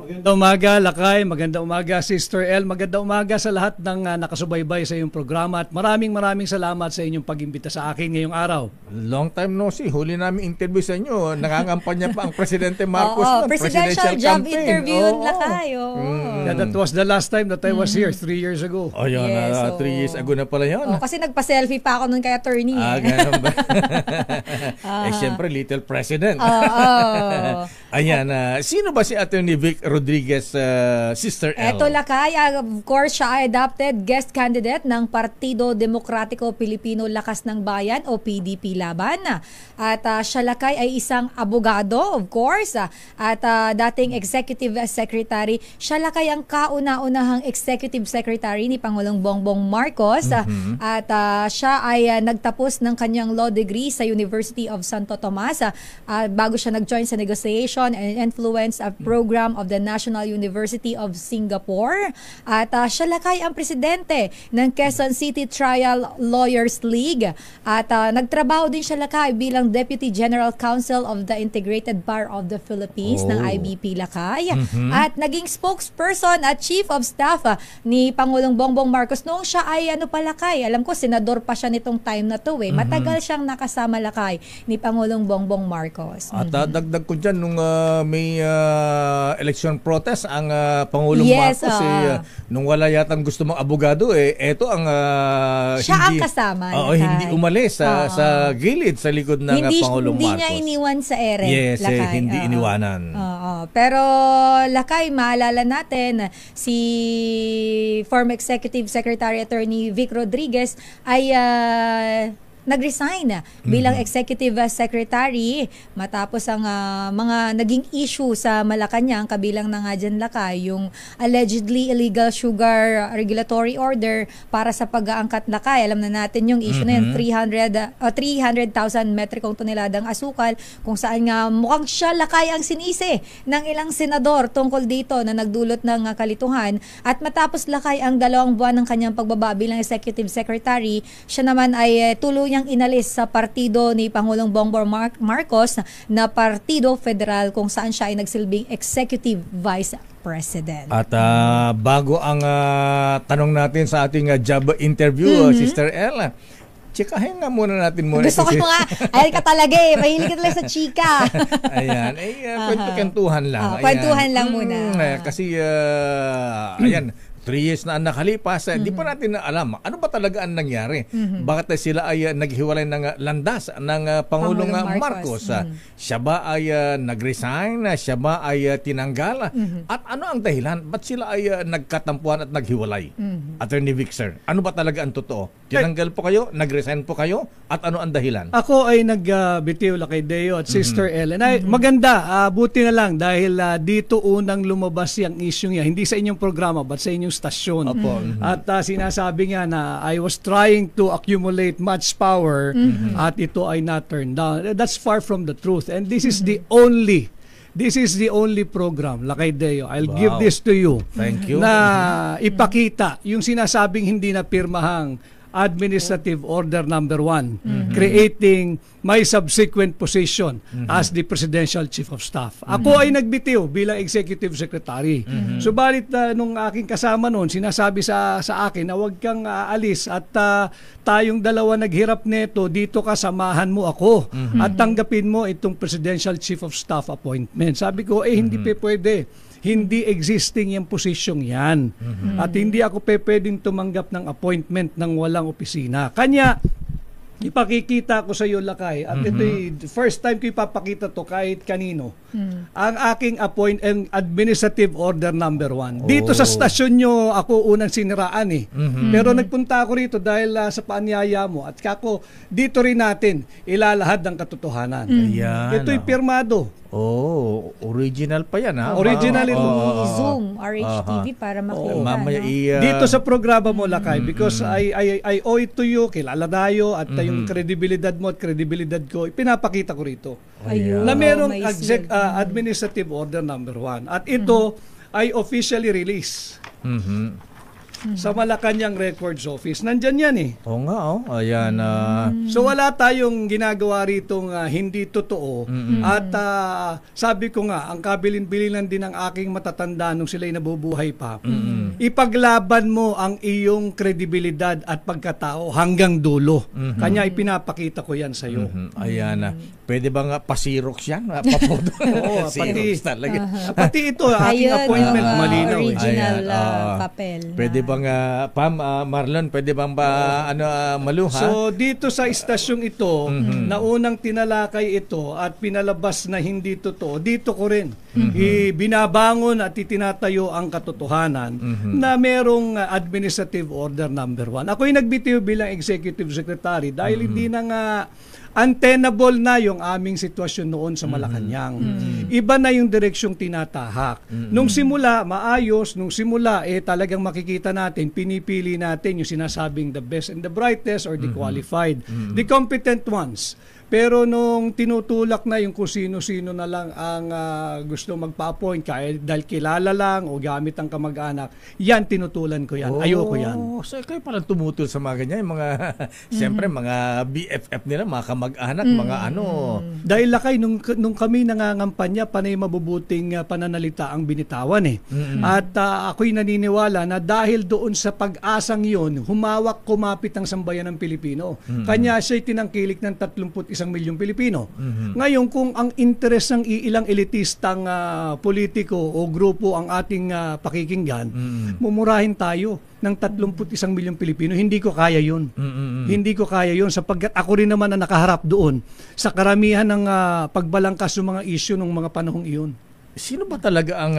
Magandang umaga, Lakay. Magandang umaga, Sister El. Magandang umaga sa lahat ng nakasubaybay sa iyong programa. At maraming salamat sa inyong pag-imbita sa akin ngayong araw. Long time no see. Huli namin interview sa inyo. Nangangampanya pa ang Presidente Marcos ng presidential job campaign. Interview, Lakay. Yeah, that was the last time that I was here 3 years ago. Oh, yun. 3 years ago na pala yun. Kasi nagpa-selfie pa ako nun kay attorney. Ganun ba? Syempre, little president. Ayan. Sino ba si Attorney Vic Rodriguez, Sister L? Eto, Lakay. Of course, siya ay adopted guest candidate ng Partido Demokratiko Pilipino Lakas ng Bayan o PDP Laban. At siya, Lakay, ay isang abogado, of course. At dating Executive Secretary. Siya, Lakay, ang kauna-unahang Executive Secretary ni Pangulong Bongbong Marcos. At siya ay nagtapos ng kanyang law degree sa University of Santo Tomas bago siya nag-join sa Negotiation and Influence Program of the National University of Singapore. At siya, Lakay, ang presidente ng Quezon City Trial Lawyers League. At nagtrabaho din siya, Lakay, bilang Deputy General Counsel of the Integrated Bar of the Philippines ng IBP, Lakay. At naging spokesperson at Chief of Staff ni Pangulong Bongbong Marcos noong siya ay Lakay. Alam ko, senador pa siya nitong time na to. Matagal siyang nakasama, Lakay, ni Pangulong Bongbong Marcos. At dagdag ko dyan, nung may election protest ang Pangulong Marcos, nung wala yatang gusto mong abogado, eto ang siya ang kasama. Hindi umalis sa gilid, sa likod ng Pangulong Marcos. Hindi niya iniwan sa ere. Yes, Lakay. hindi iniwanan. Pero, Lakay, maalala natin, si former Executive Secretary Attorney Vic Rodriguez ay nag-resign bilang Executive Secretary matapos ang mga naging issue sa Malacanang, kabilang na nga dyan, Lakay, yung allegedly illegal sugar regulatory order para sa pag-aangkat, Lakay. Alam na natin yung issue na yun, 300,000 metrikong toneladang asukal, kung saan nga mukhang siya, Lakay, ang sinisi ng ilang senador tungkol dito na nagdulot ng kalituhan. At matapos, Lakay, ang 2 buwan ng kanyang pagbaba bilang Executive Secretary, siya naman ay tuluyan niyang inalis sa partido ni Pangulong Bongbong Marcos na Partido Federal, kung saan siya ay nagsilbing Executive Vice President. At bago ang tanong natin sa ating job interview, Sister Ella, chikahin nga muna natin muna. Gusto ko nga, ay ka talaga mahilig ka talaga sa chika. Ayan, kwentuhan lang. Kwentuhan lang muna. Kasi, ayan, 3 years na ang nakalipas, di pa natin alam ano ba talaga ang nangyari. Bakit sila ay naghiwalay ng landas ng Pangulong Marcos? Siya ba ay nag-resign? Siya ba ay tinanggal? At ano ang dahilan? Ba't sila ay nagkatampuan at naghiwalay? Attorney Vic, sir, ano ba talaga ang totoo? Tinanggal po kayo? Nag-resign po kayo? At ano ang dahilan? Ako ay nagbitiw, Lakay Deo at Sister Ellen. Ay, maganda, buti na lang dahil dito unang lumabas yung issue niya. Hindi sa inyong programa, but sa inyong stasyon. At sinasabi nga na I was trying to accumulate much power at ito ay not turned down. That's far from the truth. And this is the only program, Lakay Deo. I'll give this to you. Thank you. Na ipakita yung sinasabing hindi na pirmahang Administrative Order Number 1, creating my subsequent position as the Presidential Chief of Staff. Ako ay nagbitiw bilang Executive Secretary. Subalit nung aking kasama noon, sinasabi sa akin na huwag kang aalis at tayong dalawa naghirap nito, dito ka, samahan mo ako at tanggapin mo itong Presidential Chief of Staff appointment. Sabi ko, hindi pwede. Hindi existing yung posisyong yan. At hindi ako pwedeng tumanggap ng appointment ng walang opisina. Kanya, ipakikita ko sa iyo, Lakay, at ito'y first time ko ipapakita to kahit kanino, ang aking Administrative Order Number 1. Dito sa stasyon nyo, ako unang siniraan Pero nagpunta ako rito dahil sa paanyaya mo. At kako, dito rin natin ilalahad ng katotohanan. Ito'y pirmado. Original pa yan, ha? Original ito. Zoom, RHTV para makita. Dito sa programa mo, Lakay, because I owe it to you, kilala tayo, at yung kredibilidad mo at kredibilidad ko, pinapakita ko rito. Na merong Administrative Order Number 1. At ito ay officially released. sa Malacanang Records Office. Nandyan yan eh. Oo nga, ayan. So wala tayong ginagawa ritong hindi totoo. At sabi ko nga, ang kabilin-bilinan din ng aking matatanda nung sila'y nabubuhay pa, ipaglaban mo ang iyong kredibilidad at pagkatao hanggang dulo. Kanya ipinapakita ko yan sa'yo. Ayan. Pwede bang pasirok yan? Papoto? Oo, Xerox talaga. Pati ito, aking appointment, malinaw eh. Original Ayan, papel. Pwede bang, Pam, Marlon, pwede bang Malu, ha? So dito sa istasyong ito, na unang tinalakay ito at pinalabas na hindi totoo, dito ko rin binabangon at itinatayo ang katotohanan na merong administrative order number 1. Ako'y nagbitiw bilang executive secretary dahil hindi na nga untenable na yung aming sitwasyon noon sa Malacanang. Iba na yung direksyong tinatahak. Nung simula, maayos. Nung simula, talagang makikita natin, pinipili natin yung sinasabing the best and the brightest or the qualified. The competent ones. Pero nung tinutulak na yung kung sino-sino na lang ang gusto magpa-appoint dahil kilala lang o gamit ang kamag-anak, yan tinutulan ko yan. Ayoko yan. So kayo palang tumutol sa mga ganyan, yung mga, siyempre, mga BFF nila, mga kamag-anak, mga ano. Dahil lakay, nung kami nangangampanya, panay mabubuting pananalita ang binitawan eh. At ako'y naniniwala na dahil doon sa pag-asang yun, kumapit ang sambayan ng Pilipino. Kanya siya'y tinangkilik ng 31 milyong Pilipino. Ngayon, kung ang interes ng ilang elitistang politiko o grupo ang ating pakikinggan, mumurahin tayo ng 31 milyong Pilipino. Hindi ko kaya yun. Hindi ko kaya yun sapagkat ako rin naman ang nakaharap doon sa karamihan ng pagbalangkas ng mga issue ng mga panahong iyon. Sino ba talaga ang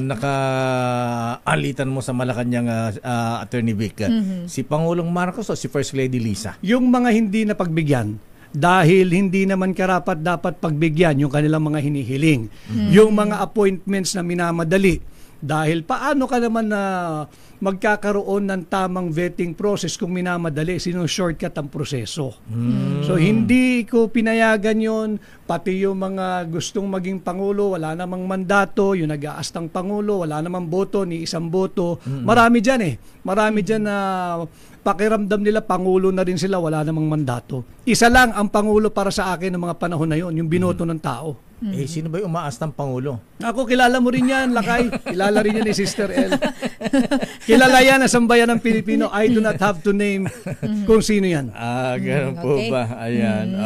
nakaalitan mo sa Malacanang, Attorney Vic? Si Pangulong Marcos o si First Lady Lisa? Yung mga hindi napagbigyan, dahil hindi naman karapat dapat pagbigyan yung kanilang mga hinihiling. Yung mga appointments na minamadali. Dahil paano ka naman na magkakaroon ng tamang vetting process kung minamadali, shortcut ang proseso. So hindi ko pinayagan yon. Pati yung mga gustong maging Pangulo, wala namang mandato, yung nag-aastang Pangulo, wala namang boto, ni isang boto. Marami dyan eh. Marami dyan na pakiramdam nila Pangulo na rin sila, wala namang mandato. Isa lang ang Pangulo para sa akin ng mga panahon na yon, yung binoto ng tao. Sino ba yung umaastang Pangulo? Ako, kilala mo rin yan, Lakay. Kilala rin yan ni Sister El. Kilala yan na sambayan ng Pilipino. I do not have to name kung sino yan. Ganun po ba? Ayan.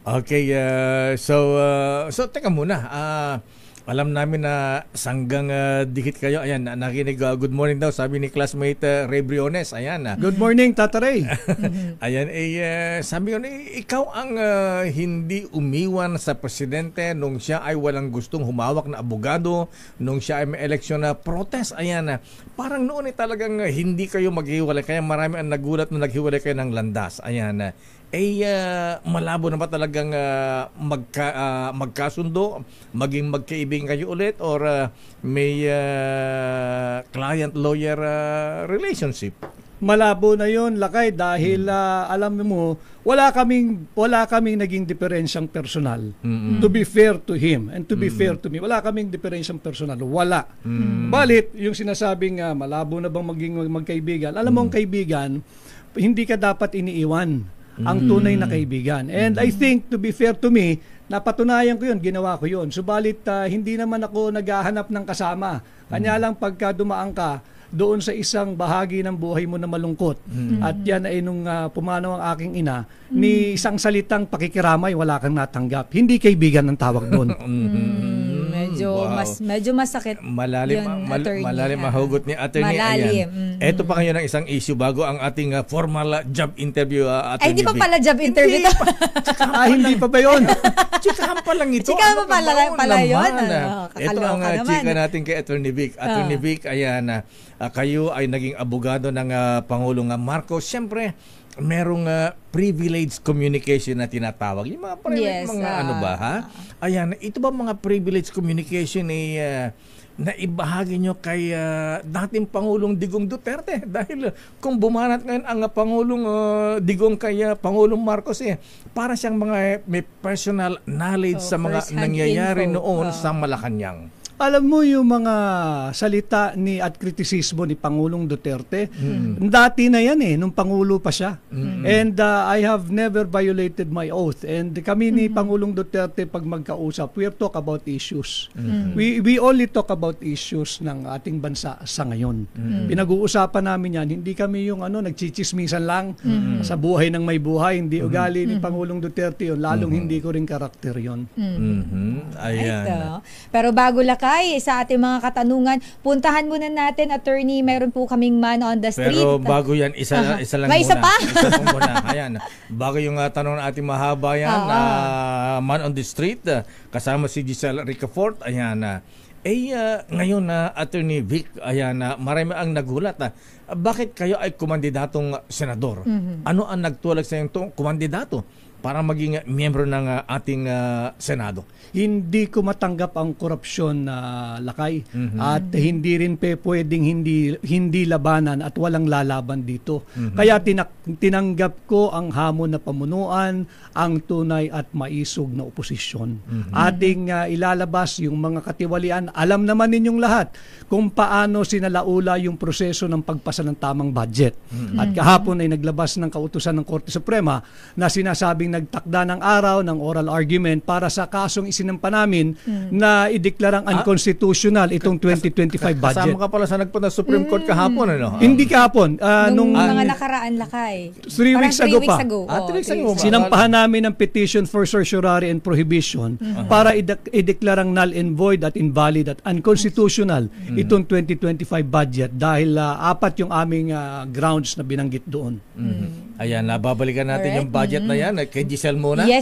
Okay, so teka muna. Alam namin na sanggang dikit kayo. Ayan, nakinig, good morning daw, sabi ni classmate Ray Briones. Ayan. Good morning, Tata Ray. Ayan, sabi ko, ikaw ang hindi umiwan sa presidente nung siya ay walang gustong humawak na abogado, nung siya ay may eleksyon na protest. Ayan, parang noon talagang hindi kayo maghiwalay. Kaya marami ang nagulat na naghiwalay kayo ng landas. Ayan, malabo na ba talagang magkasundo, maging magkaibigan kayo ulit, or may client-lawyer relationship? Malabo na yon, Lakay, dahil alam mo, wala kaming naging diferensyang personal. To be fair to him and to be fair to me, wala kaming diferensyang personal. Wala. Balit, yung sinasabing malabo na bang maging magkaibigan, alam mo ang kaibigan, hindi ka dapat iniiwan. Ang tunay na kaibigan. And I think, to be fair to me, napatunayan ko yun, ginawa ko yun. Subalit, hindi naman ako naghahanap ng kasama. Kanya lang pagka dumaan ka doon sa isang bahagi ng buhay mo na malungkot. At yan ay nung pumanaw ang aking ina, ni isang salitang pakikiramay, wala kang natanggap. Hindi kaibigan ang tawag doon. Medyo masakit. Malalim ang hugot ni Attorney. Ayan. Ito pa ngayon ang isang issue bago ang ating formal job interview. Ay, hindi pa pala job interview. Hindi pa ba yun? Chikahan pa lang ito. Chikahan pa pala yun. Ito ang chika natin kay Attorney Vic. Attorney Vic, ayan, kayo ay naging abogado ng Pangulong Marcos. Siyempre, merong privileged communication na tinatawag. Yung mga ano ba, ha? Ayan, ito ba mga privileged communication na ibahagi nyo kay dating Pangulong Digong Duterte? Dahil kung bumanat ngayon ang Pangulong Digong kay Pangulong Marcos, para siyang may personal knowledge sa mga nangyayari noon sa Malacanang. Alam mo yung mga salita at kritisismo ni Pangulong Duterte, dati na yan nung Pangulo pa siya. And I have never violated my oath. And kami ni Pangulong Duterte pag magkausap, we talk about issues. We only talk about issues ng ating bansa sa ngayon. Pinag-uusapan namin yan, hindi kami yung nagchichismisan lang sa buhay ng may buhay. Hindi ugali ni Pangulong Duterte yun, lalong hindi ko rin karakter yun. Ayan. Pero bago lakay sa ating mga katanungan, puntahan muna natin, attorney, meron po kaming man on the street. Pero bago yan, isa lang May muna. isa pa? Isa pa muna. Ayan. Bago yung tanong ng ating mahaba yan, man on the street, kasama si Giselle Ricafort. Ayan. Ngayon na Attorney Vic, ayan, marami ang nagulat. Bakit kayo ay kumandidatong senador? Ano ang nagtulak sa iyong kumandidato para maging miyembro ng ating Senado? Hindi ko matanggap ang korupsyon na lakay at hindi rin pwedeng hindi labanan at walang lalaban dito. Kaya tinanggap ko ang hamon na pamunuan, ang tunay at maisog na oposisyon. Ating ilalabas yung mga katiwalian. Alam naman ninyong lahat kung paano sinalaula yung proseso ng pagpasa ng tamang budget. At kahapon ay naglabas ng kautusan ng Korte Suprema na sinasabing nagtakda ng araw ng oral argument para sa kasong isinampa namin na ideklarang unconstitutional itong 2025 budget. Kasama ka pala sa nagpunta sa Supreme Court kahapon, ano? Hindi kahapon. Nung mga nakaraan lakay. 3 weeks ago pa. 3 weeks ago. Sinampahan namin ang petition for certiorari and prohibition para ideklarang null and void at invalid at unconstitutional itong 2025 budget dahil 4 yung aming grounds na binanggit doon. Ayan, babalikan natin yung budget na yan kay Giselle muna. Yes.